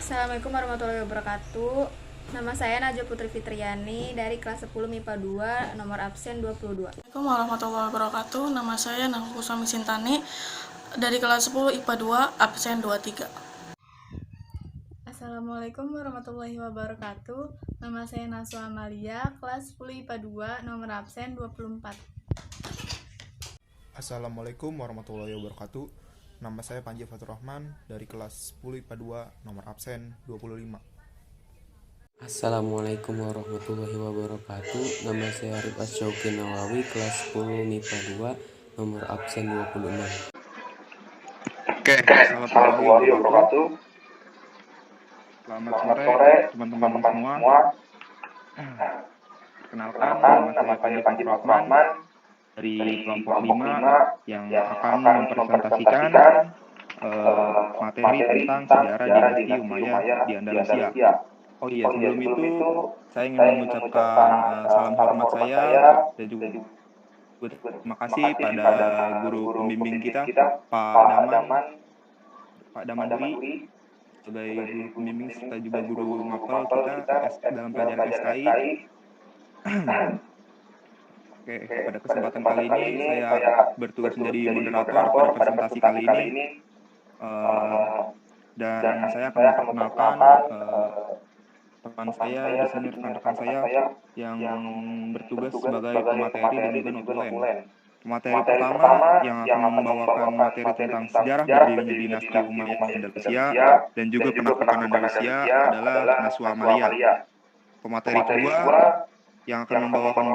Assalamualaikum warahmatullahi wabarakatuh. Nama saya Najwa Putri Fitriani dari kelas 10 MIPA 2, nomor absen 22. Assalamualaikum warahmatullahi wabarakatuh. Nama saya Nangku Suami Sintani dari kelas 10 IPA 2 absen 23. Assalamualaikum warahmatullahi wabarakatuh. Nama saya Naswa Amalia, kelas 10 IPA 2, nomor absen 24. Assalamualaikum warahmatullahi wabarakatuh. Nama saya Panji Fatur Rahman dari kelas 10 IPA 2, nomor absen 25. Assalamualaikum warahmatullahi wabarakatuh. Nama saya Arif Asyauqi Nawawi, kelas 10 MIPA 2, nomor absen 26. Oke, selamat pagi wabarakatuh. Selamat sore teman-teman semua. Perkenalkan, nama saya Panji Fatur Rahman dari kelompok 5 yang akan mempresentasikan materi tentang sejarah dinasti Umayyah di Andalusia. Oh iya, sebelum itu saya ingin mengucapkan salam hormat saya dan juga terima kasih pada guru pembimbing kita, Pak Daman Duri, sebagai guru pembimbing serta juga guru mapel kita dalam pelajaran SKI. Oke, pada kesempatan kali ini saya bertugas menjadi moderator pada presentasi kali ini. Dan saya akan memperkenalkan teman saya di sini, rekan-rekan saya yang bertugas sebagai pemateri dan juga notulen. Pemateri pertama yang akan membawakan materi tentang sejarah berdirinya dinasti Umayyah Andalusia dan juga penaklukan Andalusia adalah Naswa Amalia. Pemateri kedua yang akan membawakan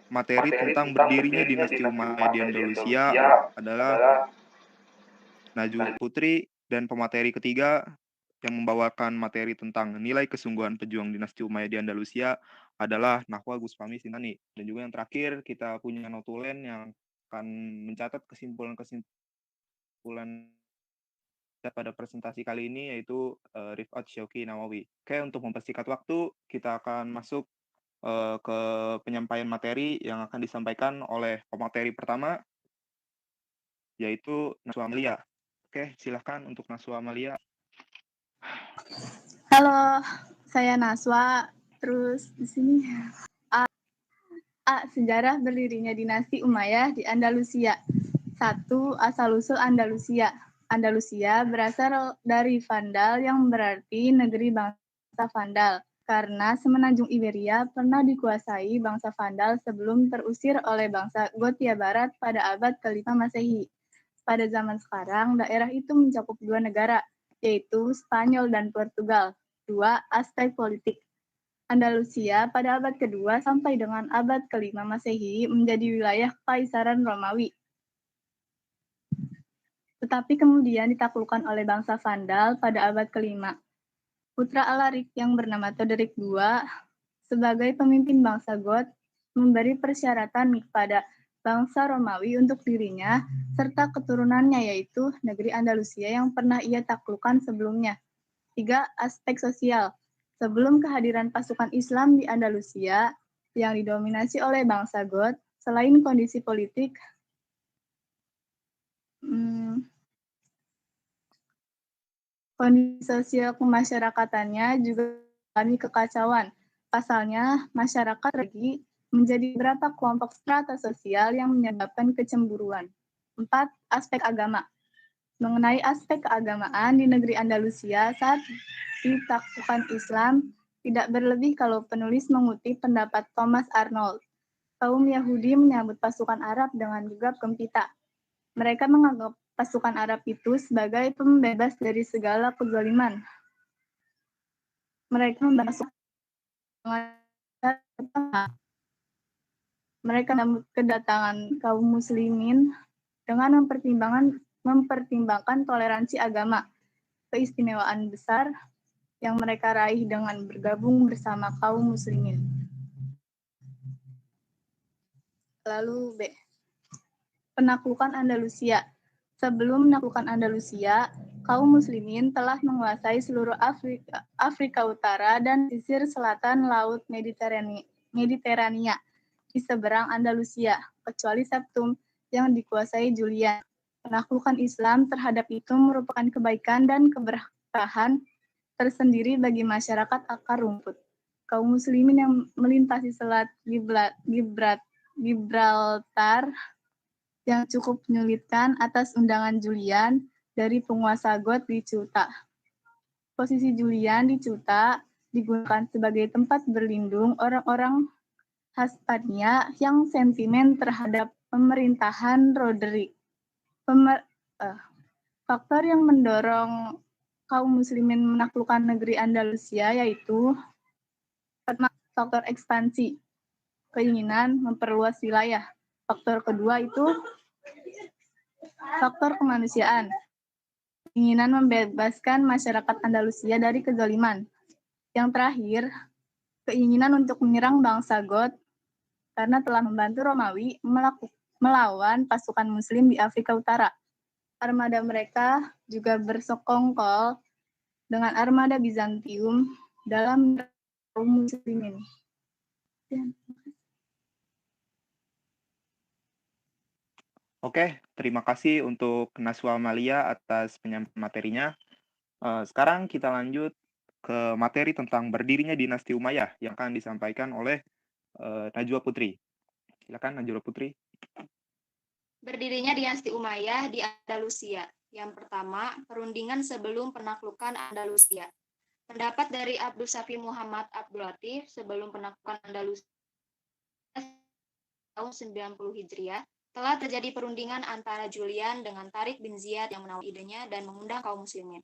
materi tentang berdirinya dinasti Umayyah di Andalusia adalah Najwa Putri, dan pemateri ketiga yang membawakan materi tentang nilai kesungguhan pejuang dinasti Umayyah di Andalusia adalah Nahwa Gusfami Sintani. Dan juga yang terakhir kita punya notulen yang akan mencatat kesimpulan pada presentasi kali ini, yaitu Rifat Syauqi Nawawi. Oke, untuk mempersingkat waktu kita akan masuk ke penyampaian materi yang akan disampaikan oleh pemateri pertama, yaitu Naswa Amalia. Oke, silahkan untuk Naswa Amalia. Halo, saya Naswa. Terus di sini sejarah berdirinya dinasti Umayyah di Andalusia. 1. Asal-usul Andalusia. Andalusia berasal dari Vandal yang berarti negeri bangsa Vandal, karena semenanjung Iberia pernah dikuasai bangsa Vandal sebelum terusir oleh bangsa Gothia Barat pada abad ke-5 Masehi. Pada zaman sekarang, daerah itu mencakup 2 negara, yaitu Spanyol dan Portugal. 2. Aspek politik. Andalusia pada abad kedua sampai dengan abad ke-5 Masehi menjadi wilayah Kekaisaran Romawi. Tetapi kemudian ditaklukkan oleh bangsa Vandal pada abad ke-5. Putra Alaric yang bernama Theodoric II sebagai pemimpin bangsa Goth memberi persyaratan kepada bangsa Romawi untuk dirinya serta keturunannya, yaitu negeri Andalusia yang pernah ia taklukkan sebelumnya. 3. Aspek sosial. Sebelum kehadiran pasukan Islam di Andalusia yang didominasi oleh bangsa Goth, selain kondisi politik, kondisi sosial kemasyarakatannya juga mengalami kekacauan. Pasalnya, masyarakat terbagi menjadi beberapa kelompok strata sosial yang menyebabkan kecemburuan. 4. Aspek agama. Mengenai aspek keagamaan di negeri Andalusia saat ditaklukkan Islam, tidak berlebih kalau penulis mengutip pendapat Thomas Arnold. Kaum Yahudi menyambut pasukan Arab dengan gegap gempita. Mereka menganggap pasukan Arab itu sebagai pembebas dari segala kezaliman. Mereka menyambut kedatangan kaum muslimin dengan mempertimbangkan toleransi agama, keistimewaan besar yang mereka raih dengan bergabung bersama kaum muslimin. Lalu B. Penaklukan Andalusia. Sebelum menaklukkan Andalusia, kaum muslimin telah menguasai seluruh Afrika Utara dan sisir selatan Laut Mediterania di seberang Andalusia, kecuali Septum yang dikuasai Julian. Penaklukan Islam terhadap itu merupakan kebaikan dan keberkahan tersendiri bagi masyarakat akar rumput. Kaum muslimin yang melintasi Selat Gibraltar yang cukup menyulitkan atas undangan Julian dari penguasa Goth di Ceuta. Posisi Julian di Ceuta digunakan sebagai tempat berlindung orang-orang Hispania yang sentimen terhadap pemerintahan Roderick. Faktor yang mendorong kaum muslimin menaklukkan negeri Andalusia yaitu faktor ekspansi, keinginan memperluas wilayah. Faktor kedua itu faktor kemanusiaan, keinginan membebaskan masyarakat Andalusia dari kezaliman. Yang terakhir, keinginan untuk menyerang bangsa Goth karena telah membantu Romawi melawan pasukan Muslim di Afrika Utara. Armada mereka juga bersekongkol dengan armada Bizantium dalam kaum muslimin. Oke, terima kasih untuk Naswa Amalia atas penyampaian materinya. Sekarang kita lanjut ke materi tentang berdirinya dinasti Umayyah yang akan disampaikan oleh Najwa Putri. Silakan Najwa Putri. Berdirinya dinasti Umayyah di Andalusia. Yang pertama, perundingan sebelum penaklukan Andalusia. Pendapat dari Abdul Syafi Muhammad Abdul Latif sebelum penaklukan Andalusia tahun 90 Hijriah, telah terjadi perundingan antara Julian dengan Tariq bin Ziyad yang menawarkan idenya dan mengundang kaum muslimin.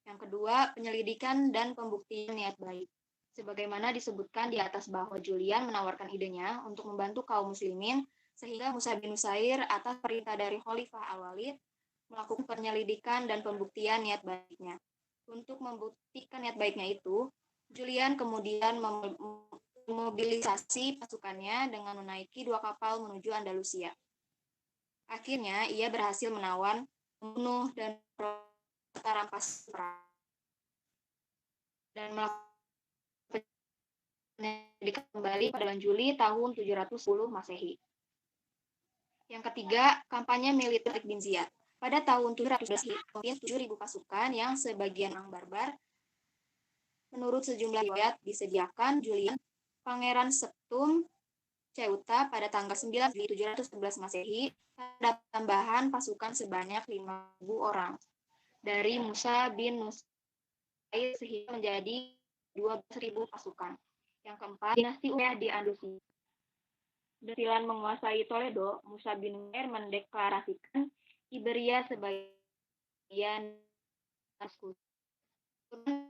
Yang kedua, penyelidikan dan pembuktian niat baik. Sebagaimana disebutkan di atas bahwa Julian menawarkan idenya untuk membantu kaum muslimin, sehingga Musa bin Nusair atas perintah dari Khalifah Al-Walid melakukan penyelidikan dan pembuktian niat baiknya. Untuk membuktikan niat baiknya itu, Julian kemudian memobilisasi pasukannya dengan menaiki 2 kapal menuju Andalusia. Akhirnya, ia berhasil menawan, membunuh, dan merampas perang. Dan melakukan penyelidikan kembali pada bulan Juli tahun 710 Masehi. Yang ketiga, kampanye militer bin Ziyad. Pada tahun 711, memimpin 7.000 pasukan yang sebagian orang barbar. Menurut sejumlah riwayat, disediakan Julian, Pangeran Septum, Ceuta pada tanggal 9 Juli 711 Masehi, ada tambahan pasukan sebanyak 5.000 orang dari Musa bin Nusair sehingga menjadi 12.000 pasukan. Yang keempat, dinasti Umayyah di Andalusia. Dengan menguasai Toledo, Musa bin Nusair mendeklarasikan Iberia sebagian Damaskus.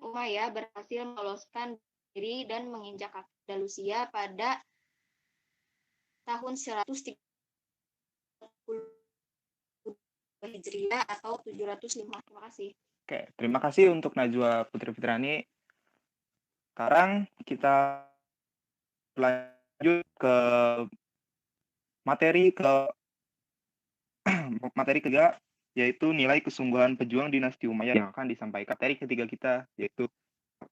Umayyah berhasil meloloskan diri dan menginjak Andalusia pada tahun 130 Hijriah atau 705. Terima kasih. Oke, terima kasih untuk Najwa Putri Fitrani. Sekarang kita lanjut ke materi ketiga, yaitu nilai kesungguhan pejuang dinasti Umayyah yang akan disampaikan. Materi ketiga kita yaitu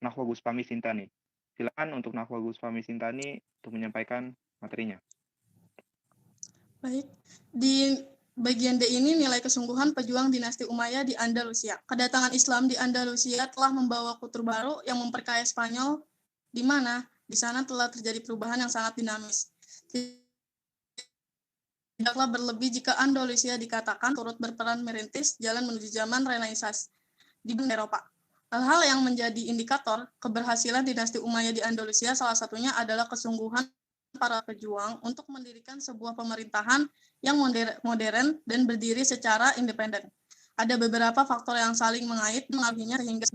Nahwa Gus Fahmi Sintani. Silakan untuk Nahwa Gus Fahmi Sintani untuk menyampaikan materinya. Baik, di bagian D ini nilai kesungguhan pejuang dinasti Umayyah di Andalusia. Kedatangan Islam di Andalusia telah membawa kultur baru yang memperkaya Spanyol, di mana di sana telah terjadi perubahan yang sangat dinamis. Tidaklah berlebih jika Andalusia dikatakan turut berperan merintis jalan menuju zaman Renaissance di benua Eropa. Hal-hal yang menjadi indikator keberhasilan dinasti Umayyah di Andalusia salah satunya adalah kesungguhan para pejuang untuk mendirikan sebuah pemerintahan yang modern dan berdiri secara independen. Ada beberapa faktor yang saling mengait mengaruhinya sehingga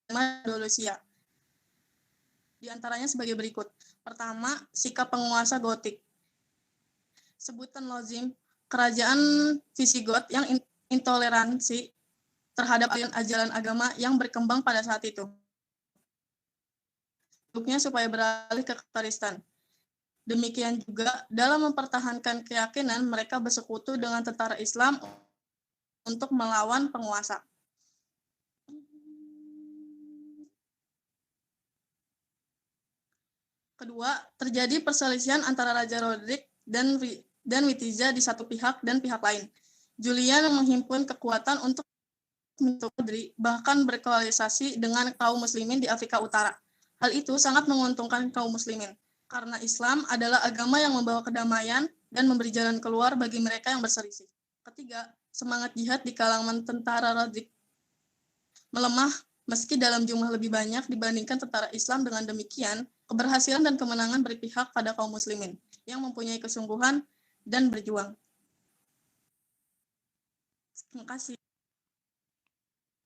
Andalusia. Di antaranya sebagai berikut. Pertama, sikap penguasa Gotik. Sebutan lozim, kerajaan Visigoth yang intoleransi terhadap ajaran agama yang berkembang pada saat itu. Bentuknya supaya beralih ke Katolistan. Demikian juga dalam mempertahankan keyakinan mereka bersekutu dengan tentara Islam untuk melawan penguasa. Kedua, terjadi perselisihan antara Raja Roderick dan Witiza di satu pihak dan pihak lain. Julian menghimpun kekuatan untuk bahkan berkoalisasi dengan kaum muslimin di Afrika Utara. Hal itu sangat menguntungkan kaum muslimin, karena Islam adalah agama yang membawa kedamaian dan memberi jalan keluar bagi mereka yang berselisih. Ketiga, semangat jihad di kalangan tentara Rodrik melemah meski dalam jumlah lebih banyak dibandingkan tentara Islam. Dengan demikian, keberhasilan dan kemenangan berpihak pada kaum muslimin yang mempunyai kesungguhan dan berjuang. Terima kasih.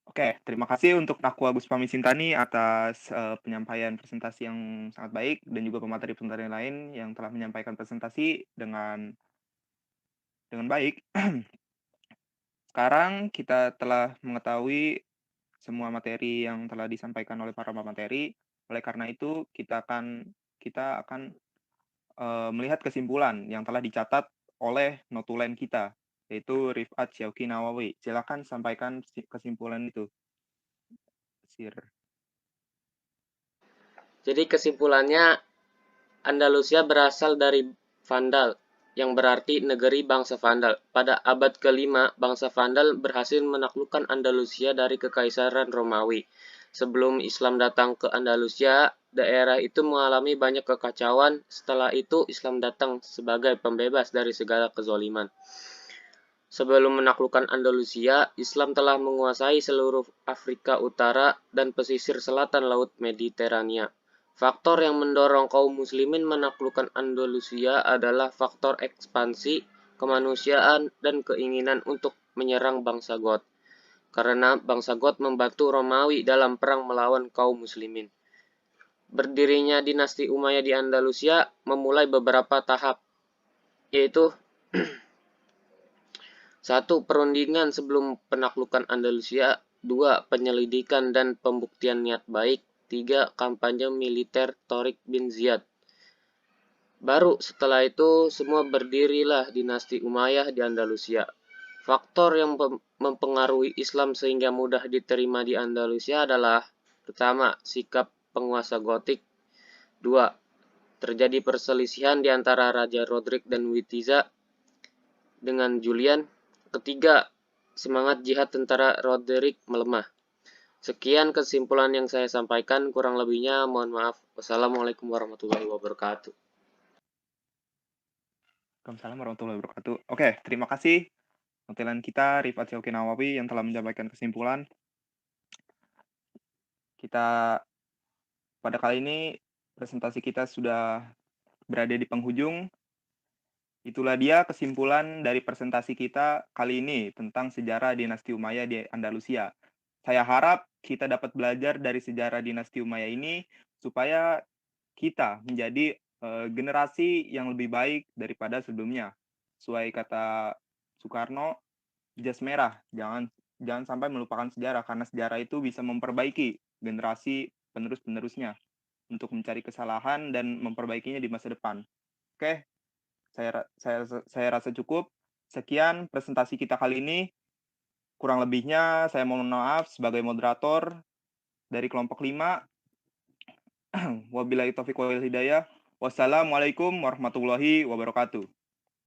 Oke, terima kasih untuk Aku Agus Pamisintani atas penyampaian presentasi yang sangat baik dan juga pemateri-pemateri lain yang telah menyampaikan presentasi dengan baik. Sekarang kita telah mengetahui semua materi yang telah disampaikan oleh para pemateri. Oleh karena itu, kita akan melihat kesimpulan yang telah dicatat oleh notulen kita, yaitu Rifat Syauqi Nawawi. Silakan sampaikan kesimpulan itu. Sir. Jadi kesimpulannya, Andalusia berasal dari Vandal, yang berarti negeri bangsa Vandal. Pada abad ke-5, bangsa Vandal berhasil menaklukkan Andalusia dari Kekaisaran Romawi. Sebelum Islam datang ke Andalusia, daerah itu mengalami banyak kekacauan. Setelah itu, Islam datang sebagai pembebas dari segala kezaliman. Sebelum menaklukkan Andalusia, Islam telah menguasai seluruh Afrika Utara dan pesisir selatan Laut Mediterania. Faktor yang mendorong kaum muslimin menaklukkan Andalusia adalah faktor ekspansi, kemanusiaan, dan keinginan untuk menyerang bangsa Goth. Karena bangsa Goth membantu Romawi dalam perang melawan kaum muslimin. Berdirinya dinasti Umayyah di Andalusia memulai beberapa tahap, yaitu 1. Perundingan sebelum penaklukan Andalusia. 2. Penyelidikan dan pembuktian niat baik. 3. Kampanye militer Tariq bin Ziyad. Baru setelah itu semua berdirilah dinasti Umayyah di Andalusia. Faktor yang mempengaruhi Islam sehingga mudah diterima di Andalusia adalah: pertama, sikap penguasa Gotik. 2. Terjadi perselisihan di antara Raja Rodrik dan Witiza dengan Julian. Ketiga, semangat jihad tentara Roderick melemah. Sekian kesimpulan yang saya sampaikan, kurang lebihnya mohon maaf. Wassalamualaikum warahmatullahi wabarakatuh. Waalaikumsalam warahmatullahi wabarakatuh. Oke, terima kasih notulen kita Rifat Syauqi Nawawi yang telah menyampaikan kesimpulan. Kita pada kali ini presentasi kita sudah berada di penghujung. Itulah dia kesimpulan dari presentasi kita kali ini tentang sejarah dinasti Umayyah di Andalusia. Saya harap kita dapat belajar dari sejarah dinasti Umayyah ini supaya kita menjadi generasi yang lebih baik daripada sebelumnya. Sesuai kata Soekarno, jas merah, jangan sampai melupakan sejarah, karena sejarah itu bisa memperbaiki generasi penerus-penerusnya untuk mencari kesalahan dan memperbaikinya di masa depan. Oke. Saya rasa cukup. Sekian presentasi kita kali ini. Kurang lebihnya saya mohon maaf sebagai moderator dari kelompok 5. Wabillahi taufiq wal hidayah. Wassalamualaikum warahmatullahi wabarakatuh.